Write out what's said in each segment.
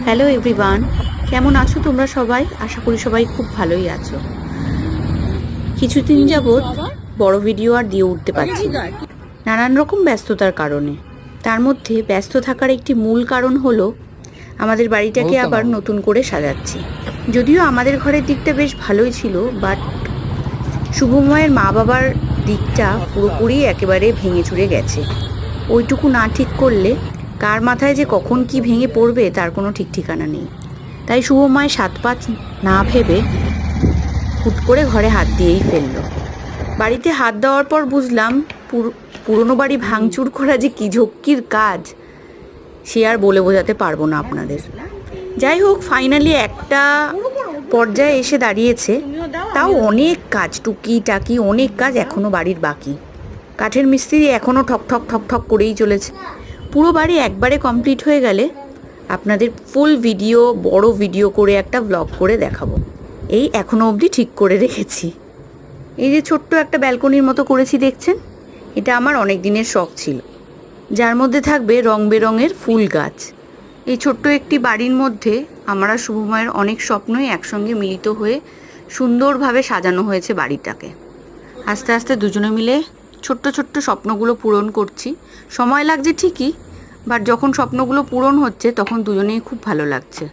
Hello everyone, কেমন আছো তোমরা সবাই? আশা করি সবাই খুব ভালোই আছো। কিছুদিন যাবৎ বড় ভিডিও আর দিয়ে উঠতে পারছি না, নানান রকম ব্যস্ততার কারণে। তার মধ্যে ব্যস্ত থাকার একটি মূল কারণ হলো আমাদের বাড়িটাকে আবার নতুন করে সাজাচ্ছি। যদিও আমাদের ঘরের দিকটা বেশ ভালোই ছিল, বাট শুভময়ের মা বাবার দিকটা পুরোপুরি একেবারে ভেঙে চুরে গেছে। ওইটুকু না ঠিক করলে কার মাথায় যে কখন কি ভেঙে পড়বে তার কোনো ঠিক ঠিকানা নেই। তাই শুভময় সাত পাঁচ না ভেবে হুট করে ঘরে হাত দিয়েই ফেললো। বাড়িতে হাত দেওয়ার পর বুঝলাম পুরনো বাড়ি ভাঙচুর করা যে কী ঝক্কির কাজ, সে আর বলে বোঝাতে পারবো না আপনাদের। যাই হোক, ফাইনালি একটা পর্যায়ে এসে দাঁড়িয়েছে। তাও অনেক কাজ, টুকি টাকি অনেক কাজ এখনও বাড়ির বাকি। কাঠের মিস্ত্রি এখনও ঠক ঠক ঠক ঠক করেই চলেছে। পুরো বাড়ি একবারে কমপ্লিট হয়ে গেলে আপনাদের ফুল ভিডিও, বড় ভিডিও করে একটা ব্লগ করে দেখাবো। এই এখনও অবধি ঠিক করে রেখেছি। এই যে ছোট্ট একটা ব্যালকনির মতো করেছি দেখছেন, এটা আমার অনেক দিনের শখ ছিল, যার মধ্যে থাকবে রং বেরঙের ফুল গাছ। এই ছোট্ট একটি বাড়ির মধ্যে আমরা শুভময়ের অনেক স্বপ্নই একসঙ্গে মিলিত হয়ে সুন্দরভাবে সাজানো হয়েছে বাড়িটাকে। আস্তে আস্তে দুজনে মিলে ছোট্ট ছোট্ট স্বপ্নগুলো পূরণ করছি। সময় লাগছে ঠিকই, বাট যখন স্বপ্নগুলো পূরণ হচ্ছে তখন দুজনেই খুব ভালো লাগছে।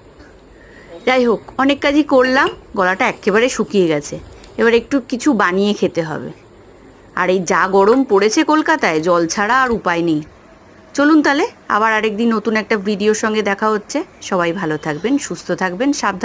যাই হোক, অনেক কাজই করলাম, গলাটা একেবারে শুকিয়ে গেছে। এবার একটু কিছু বানিয়ে খেতে হবে। আর এই যা গরম পড়েছে কলকাতায়, জল ছাড়া আর উপায় নেই। চলুন তাহলে আবার আরেকদিন নতুন একটা ভিডিওর সঙ্গে দেখা হচ্ছে। সবাই ভালো থাকবেন, সুস্থ থাকবেন, সাবধানে